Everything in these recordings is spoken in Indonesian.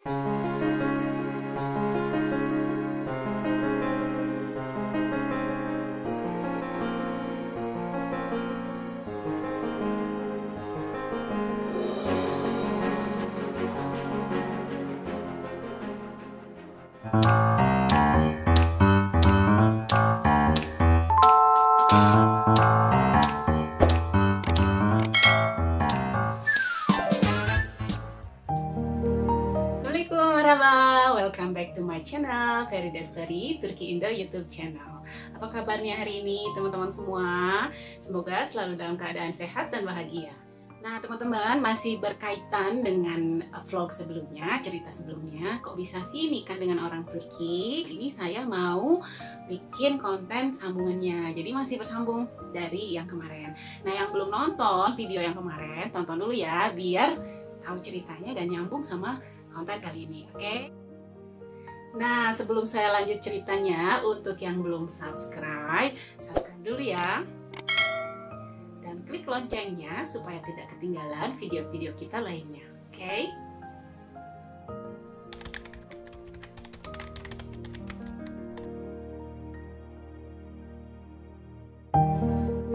Assalamualaikum warahmatullahi, welcome back to my channel Ferida Story Turki Indo YouTube channel. Apa kabarnya hari ini teman-teman semua? Semoga selalu dalam keadaan sehat dan bahagia. Nah teman-teman, masih berkaitan dengan vlog sebelumnya, cerita sebelumnya, kok bisa sih nikah dengan orang Turki? Ini saya mau bikin konten sambungannya, jadi masih bersambung dari yang kemarin. Nah yang belum nonton video yang kemarin, tonton dulu ya, biar tahu ceritanya dan nyambung sama konten kali ini, oke? Nah, sebelum saya lanjut ceritanya, untuk yang belum subscribe dulu ya. Dan klik loncengnya supaya tidak ketinggalan video-video kita lainnya, oke?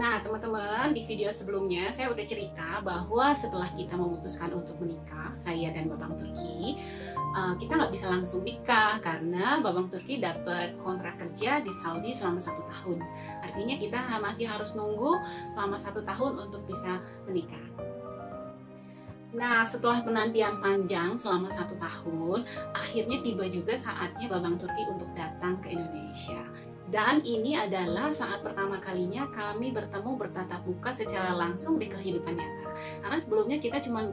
Nah teman-teman, di video sebelumnya saya udah cerita bahwa setelah kita memutuskan untuk menikah, saya dan Babang Turki, kita nggak bisa langsung nikah karena Babang Turki dapat kontrak kerja di Saudi selama 1 tahun. Artinya kita masih harus nunggu selama 1 tahun untuk bisa menikah. Nah setelah penantian panjang selama 1 tahun, akhirnya tiba juga saatnya Babang Turki untuk datang ke Indonesia. Dan ini adalah saat pertama kalinya kami bertemu bertatap muka secara langsung di kehidupan nyata. Karena sebelumnya kita cuma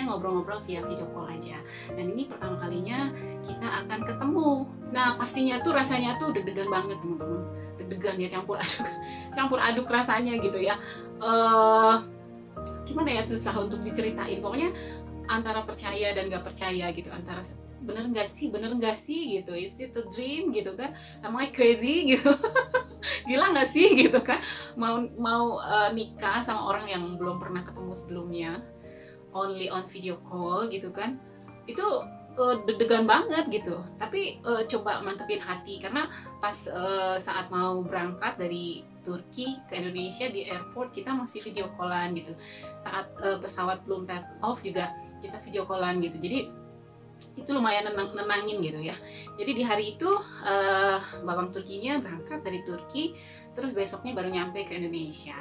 ngobrol-ngobrol via video call aja. Dan ini pertama kalinya kita akan ketemu. Nah pastinya tuh rasanya tuh deg-degan banget teman-teman. Deg-degan ya, campur aduk rasanya gitu ya. Gimana ya, susah untuk diceritain. Pokoknya antara percaya dan gak percaya gitu, antara bener nggak sih gitu, is it a dream gitu kan, am I crazy gitu gila nggak sih gitu kan, mau nikah sama orang yang belum pernah ketemu sebelumnya, only on video call gitu kan. Itu deg-degan banget gitu, tapi coba mantepin hati karena pas saat mau berangkat dari Turki ke Indonesia di airport kita masih video callan gitu, saat pesawat belum take off juga kita video callan gitu. Jadi itu lumayan nenangin gitu ya. Jadi di hari itu Babang Turkinya berangkat dari Turki, terus besoknya baru nyampe ke Indonesia.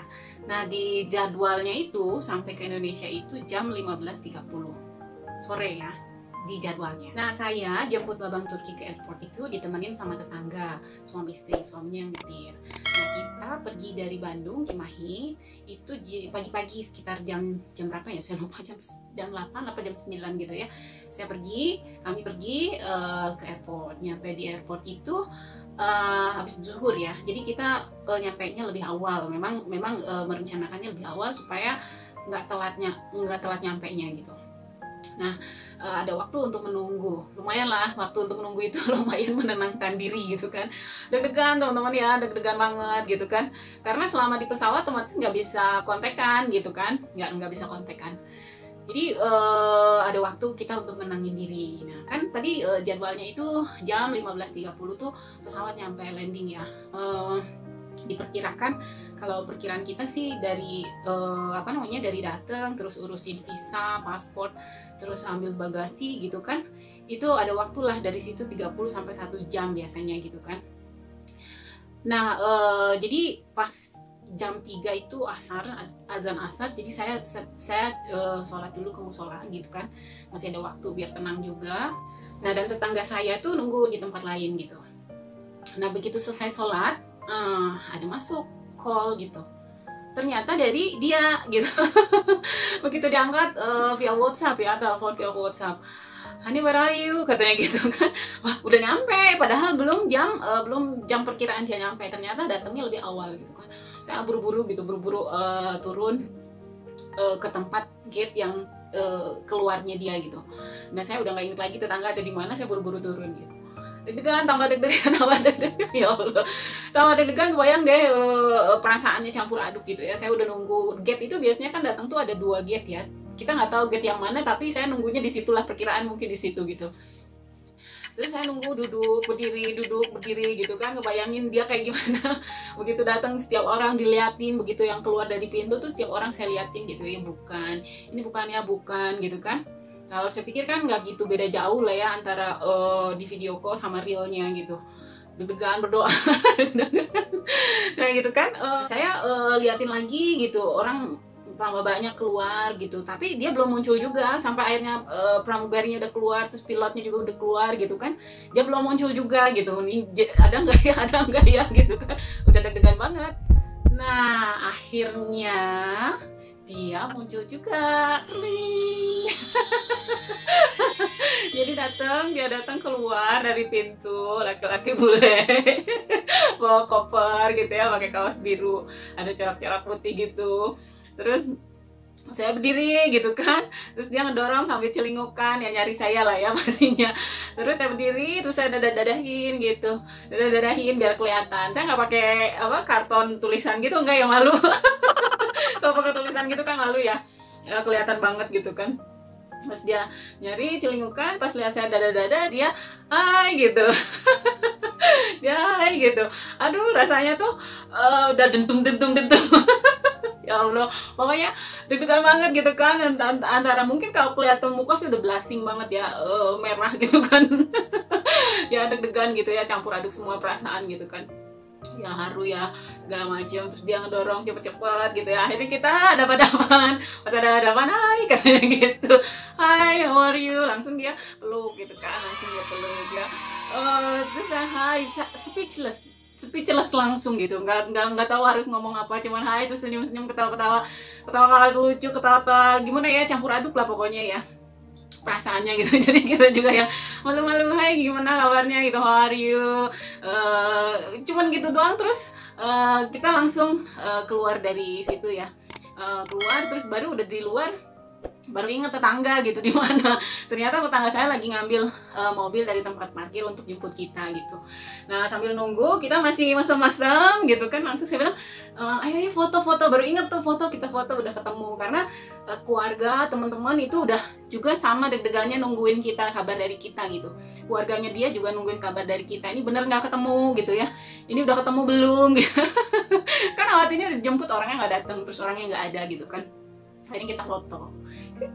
Nah di jadwalnya itu sampai ke Indonesia itu jam 15.30 sore ya, di jadwalnya. Nah saya jemput Babang Turki ke airport itu ditemenin sama tetangga, suami istri, suaminya yang nyetir. Nah kita pergi dari Bandung, Cimahi itu pagi-pagi sekitar jam berapa ya, saya lupa, jam 8 apa jam 9 gitu ya. Kami pergi ke airport. Nyampe di airport itu habis zuhur ya. Jadi kita nyampainya lebih awal. Memang merencanakannya lebih awal supaya nggak telat nyampainya gitu. Nah ada waktu untuk menunggu, lumayan lah waktu untuk menunggu itu lumayan menenangkan diri gitu kan. Deg-degan teman-teman ya, deg-degan banget gitu kan, karena selama di pesawat otomatis nggak bisa kontekan gitu kan, nggak bisa kontekan. Jadi ada waktu kita untuk menenangin diri. Nah kan tadi jadwalnya itu jam 15.30 tuh pesawat nyampe landing ya. Diperkirakan, kalau perkiraan kita sih dari dari datang terus urusin visa, paspor, terus ambil bagasi gitu kan, itu ada waktu lah dari situ 30 sampai 1 jam biasanya gitu kan. Nah jadi pas jam 3 itu azan asar, jadi saya sholat dulu ke musola gitu kan, masih ada waktu biar tenang juga. Nah dan tetangga saya tuh nunggu di tempat lain gitu. Nah begitu selesai sholat, ada masuk call gitu, ternyata dari dia gitu. Begitu diangkat via WhatsApp ya, telepon via WhatsApp, "Hani, where are you?" katanya gitu kan. Wah udah nyampe, padahal belum jam perkiraan dia nyampe, ternyata datangnya lebih awal gitu kan. Saya buru-buru turun ke tempat gate yang keluarnya dia gitu. Nah saya udah nggak inget lagi tetangga ada di mana, saya buru-buru turun gitu. Deg-degan, tambah deg-degan ya Allah, tambah deg-degan. Kebayang deh perasaannya campur aduk gitu ya. Saya udah nunggu gate itu, biasanya kan datang tuh ada 2 gate ya, kita nggak tahu gate yang mana, tapi saya nunggunya di situlah, perkiraan mungkin di situ gitu. Terus saya nunggu, duduk berdiri gitu kan, ngebayangin dia kayak gimana. Begitu datang setiap orang diliatin, begitu yang keluar dari pintu tuh setiap orang saya liatin gitu ya, bukan, ini bukan ya, bukan gitu kan. Kalau saya pikir kan nggak gitu beda jauh lah ya antara di video call sama realnya gitu. Deg-degan, berdoa. Nah gitu kan, saya liatin lagi gitu, orang tambah banyak keluar gitu, tapi dia belum muncul juga sampai akhirnya pramugarinya udah keluar, terus pilotnya juga udah keluar gitu kan, dia belum muncul juga gitu. Ini ada nggak ya, ada nggak ya gitu kan, udah deg-degan banget. Nah akhirnya dia muncul juga. Jadi dia datang keluar dari pintu, laki-laki bule bawa koper gitu ya, pakai kaos biru ada corak-corak putih gitu. Terus saya berdiri gitu kan, terus dia ngedorong sambil celingukan, ya nyari saya lah ya pastinya. Terus saya berdiri, terus saya dadah-dadahin gitu, dadah-dadahin biar kelihatan. Saya nggak pakai karton tulisan gitu, enggak ya, malu. Kalau pakai tulisan gitu kan malu ya, kelihatan banget gitu kan. Terus dia nyari celingukan, pas lihat saya dada-dada, dia hai gitu. Dia hai gitu. Aduh rasanya tuh udah dentum. Ya Allah, pokoknya deg-degan banget gitu kan. Antara mungkin kalau kelihatan muka sih udah blushing banget ya, merah gitu kan. Ya deg-degan gitu ya, campur aduk semua perasaan gitu kan, ya haru ya segala macam. Terus dia ngedorong cepet-cepet gitu ya, akhirnya kita hadapan-hadapan. Pas ada hadapan, hai katanya gitu, hai how are you, langsung dia peluk gitu kan, langsung dia peluk ya. Terus hai, speechless langsung gitu, nggak tahu harus ngomong apa, cuman hai, terus senyum ketawa lucu, ketawa gimana ya, campur aduk lah pokoknya ya perasaannya gitu. Jadi kita juga yang malu-malu, hai gimana kabarnya gitu, how are you, cuman gitu doang. Terus kita langsung keluar dari situ ya, keluar, terus baru udah di luar baru ingat tetangga gitu di mana. Ternyata tetangga saya lagi ngambil mobil dari tempat parkir untuk jemput kita gitu. Nah sambil nunggu kita masih mesem-mesem gitu kan, langsung saya bilang ayo foto-foto. Baru ingat tuh foto, kita foto udah ketemu, karena keluarga teman-teman itu udah juga sama deg-degannya nungguin kita, kabar dari kita gitu. Keluarganya dia juga nungguin kabar dari kita, ini bener nggak ketemu gitu ya, ini udah ketemu belum gitu. Kan khawatirnya udah jemput orangnya nggak datang, terus orangnya nggak ada gitu kan. Akhirnya kita foto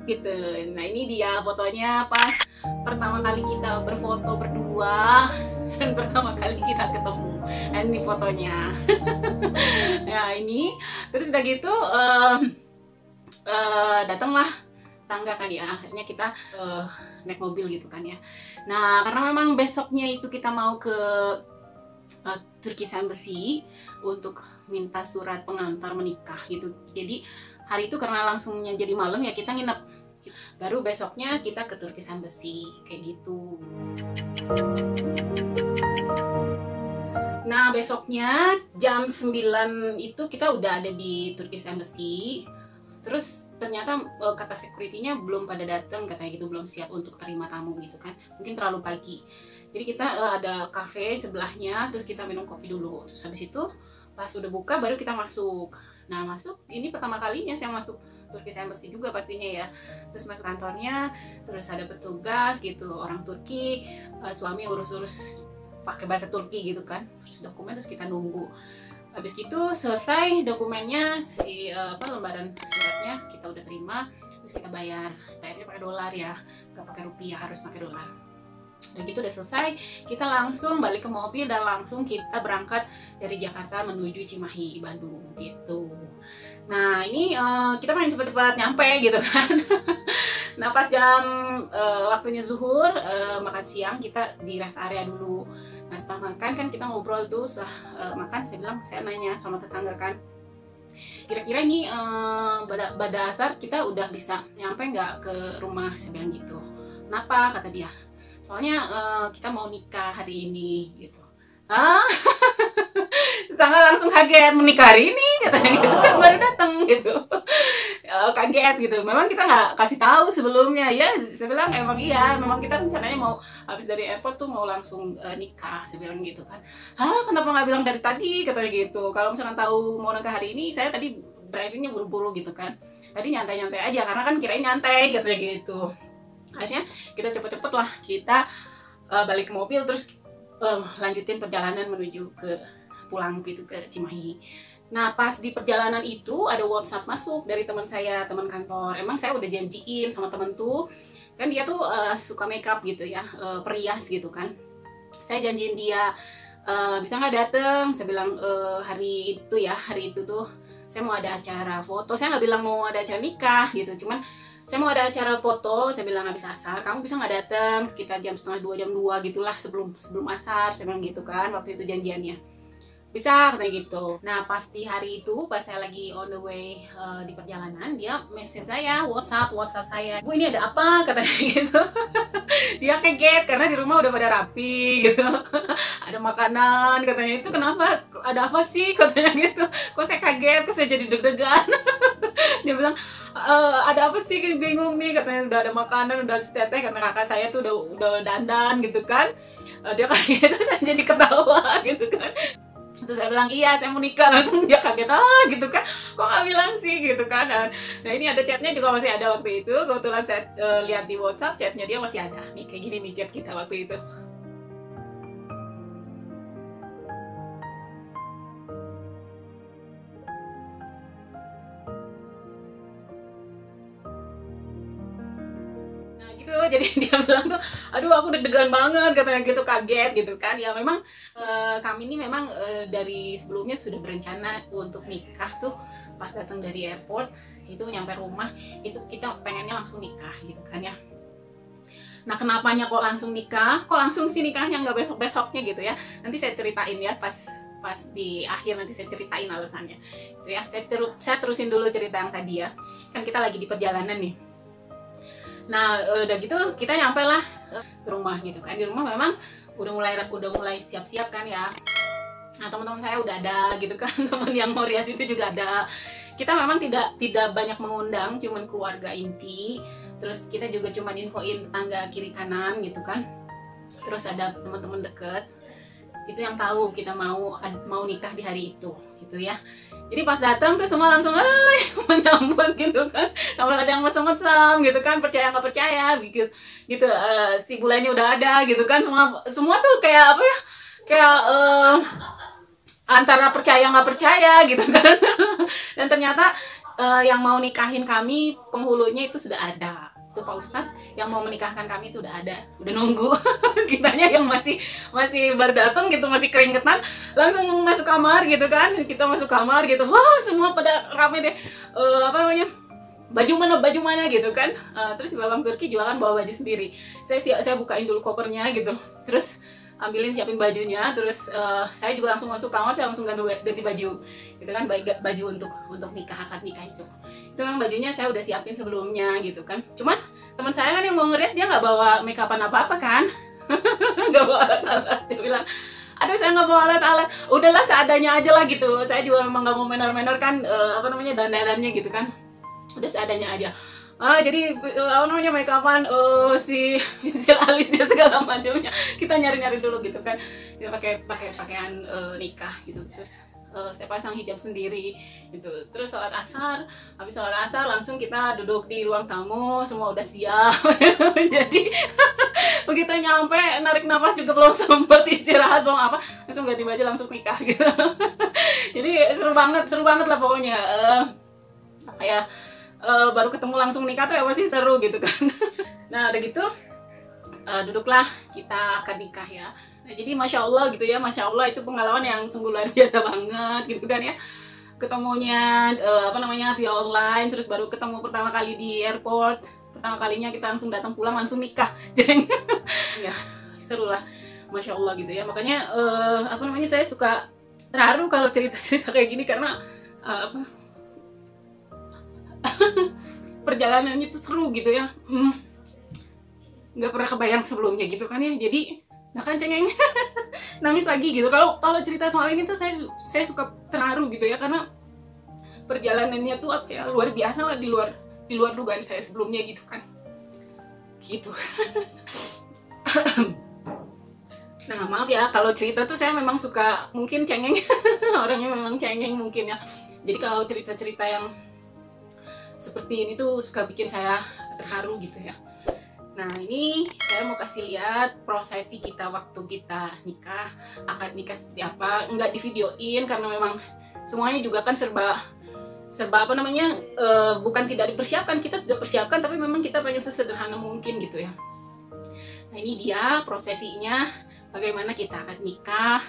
gitu. Nah ini dia fotonya pas pertama kali kita berfoto berdua dan pertama kali kita ketemu. Nah ini fotonya. Nah ini terus udah gitu datanglah tangga kan ya, akhirnya kita naik mobil gitu kan ya. Nah karena memang besoknya itu kita mau ke Turkish Embassy untuk minta surat pengantar menikah gitu. Jadi hari itu karena langsungnya jadi malam ya, kita nginep. Baru besoknya kita ke Turkish Embassy kayak gitu. Nah besoknya jam 9 itu kita udah ada di Turkish Embassy. Terus ternyata kata security-nya belum pada datang, katanya gitu, belum siap untuk terima tamu gitu kan, mungkin terlalu pagi. Jadi kita ada cafe sebelahnya, terus kita minum kopi dulu. Terus habis itu pas udah buka baru kita masuk. Nah masuk, ini pertama kalinya saya masuk Turkish Embassy juga pastinya ya. Terus masuk kantornya, terus ada petugas gitu, orang Turki, suami urus-urus pakai bahasa Turki gitu kan, terus dokumen, terus kita nunggu. Habis itu selesai dokumennya, lembaran suratnya kita udah terima, terus kita bayarnya pakai dolar ya, nggak pakai rupiah, harus pakai dolar. Dan gitu udah selesai, kita langsung balik ke mobil dan langsung kita berangkat dari Jakarta menuju Cimahi, Bandung gitu. Nah ini kita pengen cepet-cepet nyampe gitu kan. Nah pas jam waktunya zuhur, makan siang kita di rest area dulu. Nah setelah makan kan kita ngobrol tuh, setelah makan saya nanya sama tetangga kan, kira-kira ini pada asar kita udah bisa nyampe nggak ke rumah, saya bilang gitu. Kenapa? Kata dia, soalnya kita mau nikah hari ini gitu. Tetangga langsung kaget, menikah hari ini katanya gitu kan, baru datang gitu. Kaget gitu, memang kita nggak kasih tahu sebelumnya ya. Saya bilang emang iya, memang kita rencananya mau habis dari airport tuh mau langsung nikah, saya bilang gitu kan. Kenapa nggak bilang dari tadi, katanya gitu. Kalau misalkan tahu mau nikah hari ini, saya tadi drivingnya buru-buru gitu kan. tadi nyantai-nyantai aja karena kan kirain nyantai katanya gitu. Akhirnya kita cepet-cepet lah kita balik ke mobil, terus lanjutin perjalanan menuju ke pulang gitu ke Cimahi. Nah pas di perjalanan itu ada WhatsApp masuk dari teman saya, teman kantor. Emang saya udah janjiin sama temen tuh, kan dia tuh suka makeup gitu ya, perias gitu kan. Saya janjiin dia, bisa nggak dateng? Saya bilang hari itu tuh saya mau ada acara foto. Saya nggak bilang mau ada acara nikah gitu, cuman saya mau ada acara foto. Saya bilang habis asar, kamu bisa nggak dateng sekitar jam setengah 2, jam 2 gitulah, sebelum asar. Saya bilang gitu kan waktu itu janjiannya. Bisa katanya gitu. Nah pas di hari itu, pas saya lagi on the way di perjalanan, dia message saya, WhatsApp saya, "Bu ini ada apa?" katanya gitu. Dia kaget karena di rumah udah pada rapi gitu. Ada makanan katanya. "Itu kenapa? Ada apa sih?" katanya gitu. Kok saya kaget, kok saya jadi deg-degan. Dia bilang, "Ada apa sih, bingung nih," katanya. "Udah ada makanan, udah seteteh," karena kakak saya tuh udah dandan gitu kan. Dia kaget, terus saya jadi ketawa gitu kan. Terus saya bilang, "Iya saya mau nikah." Langsung dia kaget, gitu kan, "Kok nggak bilang sih?" gitu kan. Nah ini ada chatnya juga masih ada waktu itu. Kebetulan saya lihat di WhatsApp, chatnya dia masih ada nih, kayak gini nih chat kita waktu itu. Nah gitu, jadi dia bilang tuh, "Aduh aku deg-degan banget," katanya gitu, kaget gitu kan. Ya memang kami ini memang dari sebelumnya sudah berencana untuk nikah tuh. Pas datang dari airport itu nyampe rumah itu kita pengennya langsung nikah gitu kan ya. Nah kenapanya kok langsung nikah, kok langsung sih nikahnya nggak besok-besoknya gitu ya, nanti saya ceritain ya pas di akhir, nanti saya ceritain alasannya gitu ya. Saya terusin dulu cerita yang tadi ya, kan kita lagi di perjalanan nih. Nah udah gitu kita nyampe lah ke rumah gitu kan. Di rumah memang udah mulai siap-siap kan ya. Nah teman-teman saya udah ada gitu kan. Teman yang mau rias itu juga ada. Kita memang tidak banyak mengundang, cuman keluarga inti. Terus kita juga cuman infoin tetangga kiri kanan gitu kan. Terus ada teman-teman deket itu yang tahu kita mau nikah di hari itu gitu ya. Jadi pas datang tuh semua langsung menyambut gitu kan. Kalau ada yang mesem-mesem gitu kan, percaya nggak percaya gitu. Si bulannya udah ada gitu kan. Semua tuh kayak apa ya? Kayak antara percaya nggak percaya gitu kan. Dan ternyata yang mau nikahin kami penghulunya itu sudah ada. Itu Pak Ustadz yang mau menikahkan kami itu udah ada, udah nunggu. Kitanya yang masih baru datang gitu, masih keringetan, langsung masuk kamar gitu kan. Kita masuk kamar gitu, wah semua pada rame deh, apa namanya, baju mana gitu kan. Terus Babang Turki juga kan bawa baju sendiri. Saya bukain dulu kopernya gitu, terus siapin bajunya. Terus saya juga langsung masuk kamar, saya langsung ganti baju gitu kan, baju untuk nikah, akad nikah itu memang bajunya saya udah siapin sebelumnya gitu kan. Cuman teman saya kan yang mau ngerias, dia nggak bawa makeupan apa-apa kan. Nggak bawa alat-alat. Dia bilang, "Aduh saya nggak bawa alat-alat, udahlah seadanya aja lah," gitu. Saya juga memang nggak mau menor-menor kan, apa namanya, dandanannya gitu kan, udah seadanya aja. Jadi apa namanya, makeupan si alisnya segala macamnya kita nyari-nyari dulu gitu kan. Kita pakai pakaian nikah gitu. Terus saya pasang hijab sendiri gitu. Terus habis sholat asar langsung kita duduk di ruang tamu, semua udah siap. Jadi begitu nyampe, narik nafas juga belum sempat istirahat, belum apa, langsung ganti baju langsung nikah gitu. Jadi seru banget lah pokoknya. Kayak baru ketemu langsung nikah tuh ya pasti seru gitu kan. Nah udah gitu duduklah kita akan nikah ya. Nah jadi Masya Allah gitu ya, Masya Allah itu pengalaman yang sungguh luar biasa banget gitu kan ya. Ketemunya apa namanya, via online, terus baru ketemu pertama kali di airport, pertama kalinya kita langsung datang pulang langsung nikah. Jadi ya seru lah, Masya Allah gitu ya. Makanya apa namanya, saya suka terharu kalau cerita-cerita kayak gini karena perjalanannya itu seru gitu ya. Nggak pernah kebayang sebelumnya gitu kan ya. Jadi nah kan cengeng nangis lagi gitu kalau cerita soal ini tuh. Saya suka terharu gitu ya, karena perjalanannya tuh apa ya, luar biasa lah, di luar dugaan saya sebelumnya gitu kan gitu. Nah maaf ya kalau cerita tuh saya memang suka mungkin cengeng. Orangnya memang cengeng mungkin ya. Jadi kalau cerita-cerita yang seperti ini tuh suka bikin saya terharu gitu ya. Nah, ini saya mau kasih lihat prosesi kita waktu kita nikah, akad nikah seperti apa. Nggak divideoin karena memang semuanya juga kan serba apa namanya, bukan tidak dipersiapkan, kita sudah persiapkan, tapi memang kita pengen sesederhana mungkin gitu ya. Nah, ini dia prosesinya, bagaimana kita akad nikah,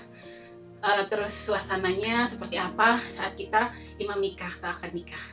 terus suasananya seperti apa saat kita imam nikah atau akad nikah.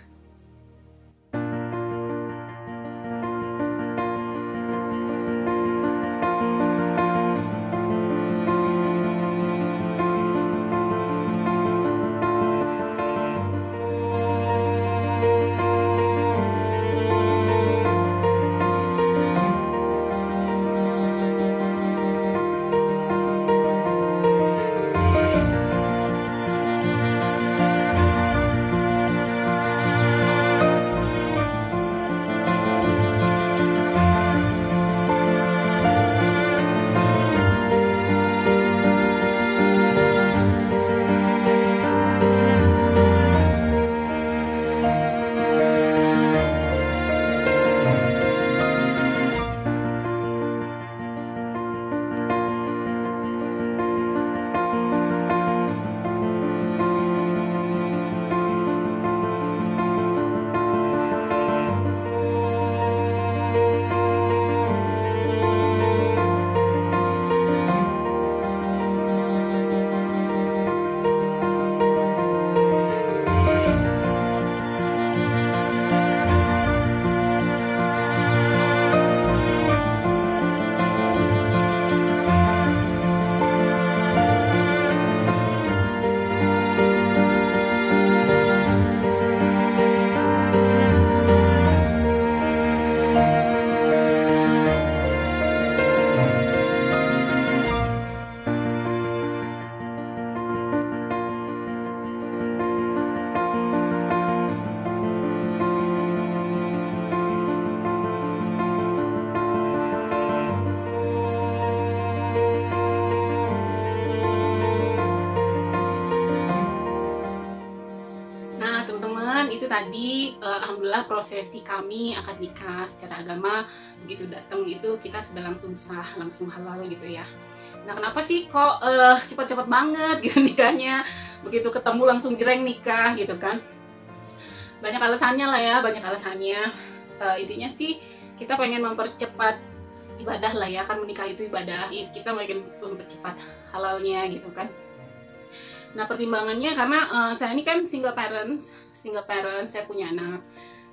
Nah, teman-teman, itu tadi alhamdulillah prosesi kami akad nikah secara agama. Begitu datang itu kita sudah langsung sah, langsung halal gitu ya. Nah, kenapa sih kok cepat-cepat banget gitu nikahnya? Begitu ketemu langsung jreng nikah gitu kan? Banyak alasannya lah ya, banyak alasannya. Intinya sih kita pengen mempercepat ibadah lah ya, kan menikah itu ibadah. Kita pengen mempercepat halalnya gitu kan. Nah, pertimbangannya karena saya ini kan single parent, saya punya anak.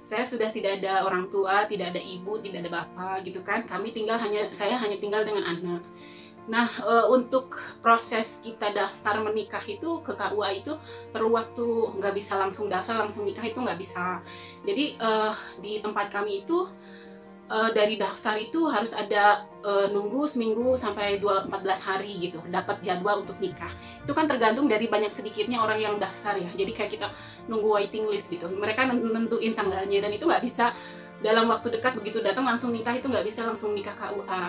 Saya sudah tidak ada orang tua, tidak ada ibu, tidak ada bapak gitu kan. Saya hanya tinggal dengan anak. Nah, untuk proses kita daftar menikah itu ke KUA itu perlu waktu, nggak bisa langsung daftar, langsung nikah itu nggak bisa. Jadi di tempat kami itu dari daftar itu harus ada nunggu seminggu sampai 14 hari gitu dapat jadwal untuk nikah. Itu kan tergantung dari banyak sedikitnya orang yang daftar ya, jadi kayak kita nunggu waiting list gitu, mereka nentuin tanggalnya, dan itu nggak bisa dalam waktu dekat begitu datang langsung nikah, itu nggak bisa langsung nikah KUA.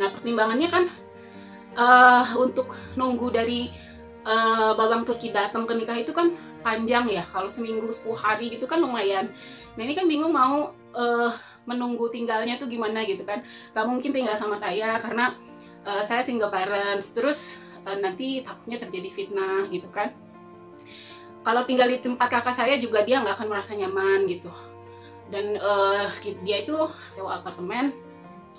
Nah, pertimbangannya kan untuk nunggu dari babang Turki datang ke nikah itu kan panjang ya, kalau seminggu 10 hari gitu kan lumayan. Nah, ini kan bingung mau menunggu tinggalnya tuh gimana gitu kan. Gak mungkin tinggal sama saya karena saya single parents, terus nanti takutnya terjadi fitnah gitu kan. Kalau tinggal di tempat kakak saya juga dia nggak akan merasa nyaman gitu. Dan dia itu sewa apartemen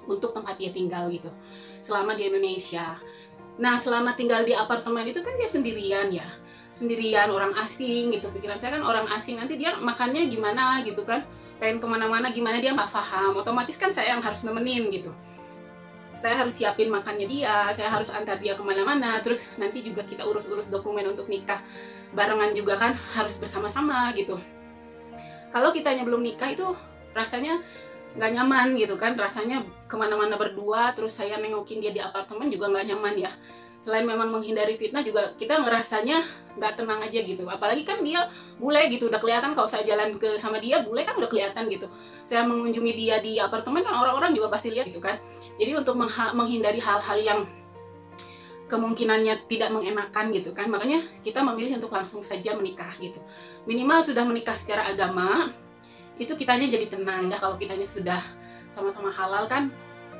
untuk tempat dia tinggal gitu selama di Indonesia. Nah, selama tinggal di apartemen itu kan dia sendirian ya, sendirian, orang asing gitu. Pikiran saya kan orang asing, nanti dia makannya gimana gitu kan, pengen kemana-mana gimana dia nggak paham, otomatis kan saya yang harus nemenin gitu. Saya harus siapin makannya dia, saya harus antar dia kemana-mana, terus nanti juga kita urus-urus dokumen untuk nikah barengan juga kan, harus bersama-sama gitu. Kalau kitanya belum nikah itu rasanya nggak nyaman gitu kan, rasanya kemana-mana berdua, terus saya nengokin dia di apartemen juga nggak nyaman ya. Selain memang menghindari fitnah, juga kita ngerasanya nggak tenang aja gitu. Apalagi kan dia bule gitu, udah kelihatan kalau saya jalan sama dia, bule kan udah kelihatan gitu. Saya mengunjungi dia di apartemen kan orang-orang juga pasti lihat gitu kan. Jadi untuk menghindari hal-hal yang kemungkinannya tidak mengenakan gitu kan, makanya kita memilih untuk langsung saja menikah gitu. Minimal sudah menikah secara agama, itu kitanya jadi tenang. Dah kalau kitanya sudah sama-sama halal kan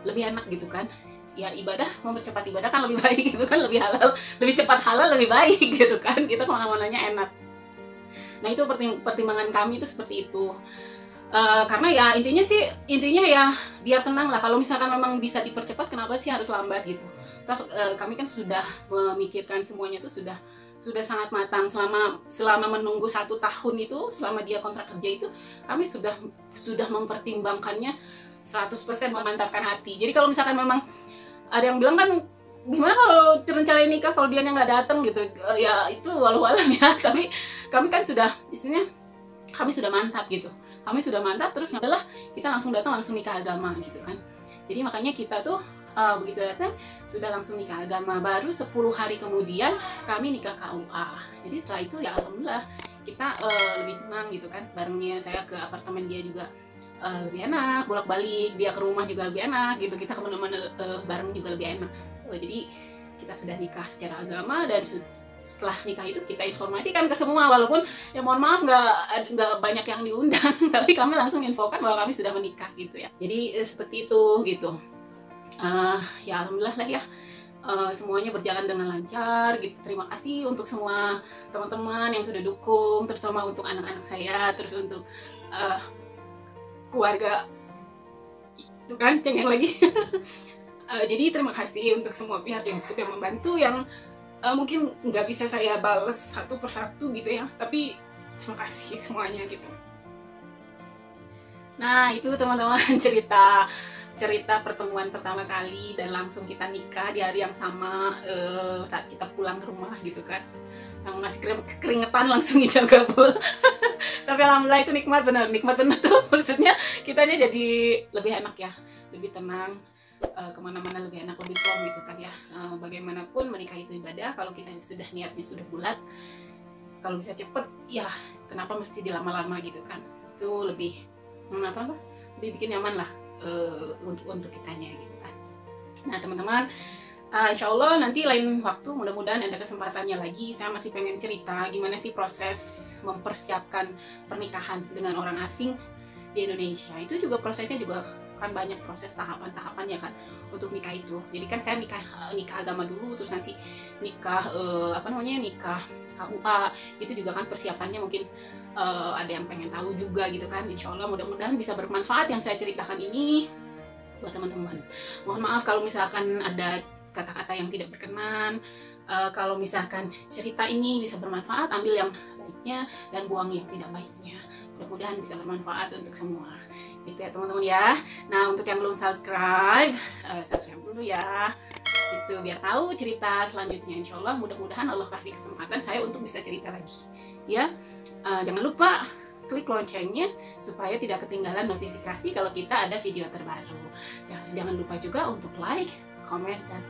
lebih enak gitu kan. Ya ibadah, mempercepat ibadah kan lebih baik gitu kan, lebih halal, lebih cepat halal lebih baik gitu kan, kita kemana-mananya enak. Nah itu pertimbangan kami itu seperti itu. Karena ya intinya ya biar tenang lah. Kalau misalkan memang bisa dipercepat, kenapa sih harus lambat gitu. Kami kan sudah memikirkan semuanya itu sudah sangat matang. Selama menunggu 1 tahun itu, selama dia kontrak kerja itu, kami sudah mempertimbangkannya 100% memantapkan hati. Jadi kalau misalkan memang ada yang bilang kan, gimana kalau rencana nikah kalau dia nggak datang gitu, ya itu walau-walau ya. Tapi kami kan sudah istilahnya kami sudah mantap gitu. Kami sudah mantap, terus adalah kita langsung datang langsung nikah agama gitu kan. Jadi makanya kita tuh begitu datang sudah langsung nikah agama. Baru 10 hari kemudian kami nikah KUA. Jadi setelah itu ya alhamdulillah kita lebih tenang gitu kan. Barengnya saya ke apartemen dia juga lebih enak, bolak-balik, dia ke rumah juga lebih enak gitu. Kita kemana-mana bareng juga lebih enak. Jadi kita sudah nikah secara agama, dan setelah nikah itu kita informasikan ke semua, walaupun ya mohon maaf nggak banyak yang diundang tapi kami langsung infokan bahwa kami sudah menikah gitu ya. Jadi seperti itu gitu. Ya alhamdulillah lah ya, semuanya berjalan dengan lancar gitu. Terima kasih untuk semua teman-teman yang sudah dukung, terutama untuk anak-anak saya, terus untuk keluarga itu kan cengeng lagi. Jadi terima kasih untuk semua pihak yang sudah membantu, yang mungkin nggak bisa saya balas satu persatu gitu ya, tapi terima kasih semuanya gitu. Nah itu teman-teman cerita pertemuan pertama kali dan langsung kita nikah di hari yang sama, saat kita pulang ke rumah gitu kan, yang masih keringetan langsung ijab kabul. Tapi alhamdulillah itu nikmat bener tuh, maksudnya kitanya jadi lebih enak ya, lebih tenang, kemana-mana lebih enak, lebih plong gitu kan ya. Bagaimanapun menikah itu ibadah. Kalau kita sudah niatnya sudah bulat, kalau bisa cepet ya kenapa mesti dilama-lama gitu kan. Itu lebih lebih bikin nyaman lah untuk kitanya gitu kan. Nah teman-teman, insya Allah nanti lain waktu mudah-mudahan ada kesempatannya lagi. Saya masih pengen cerita gimana sih proses mempersiapkan pernikahan dengan orang asing di Indonesia. Itu juga prosesnya juga kan banyak proses tahapan-tahapannya kan untuk nikah itu. Jadi kan saya nikah agama dulu, terus nanti nikah nikah KUA. Itu juga kan persiapannya mungkin ada yang pengen tahu juga gitu kan. Insya Allah mudah-mudahan bisa bermanfaat yang saya ceritakan ini buat teman-teman. Mohon maaf kalau misalkan ada kata-kata yang tidak berkenan. Kalau misalkan cerita ini bisa bermanfaat, ambil yang baiknya dan buang yang tidak baiknya. Mudah-mudahan bisa bermanfaat untuk semua gitu ya teman-teman ya. Nah untuk yang belum subscribe dulu ya gitu, biar tahu cerita selanjutnya. Insya Allah mudah-mudahan Allah kasih kesempatan saya untuk bisa cerita lagi ya. Jangan lupa klik loncengnya supaya tidak ketinggalan notifikasi kalau kita ada video terbaru. Jangan lupa juga untuk like, comment, dan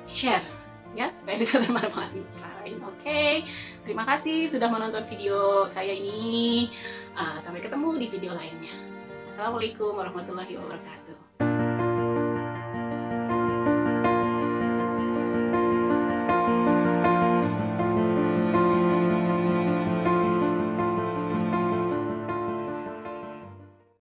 share ya, supaya bisa bermanfaat untuk orang lain. Oke, terima kasih sudah menonton video saya ini. Sampai ketemu di video lainnya. Assalamualaikum warahmatullahi wabarakatuh.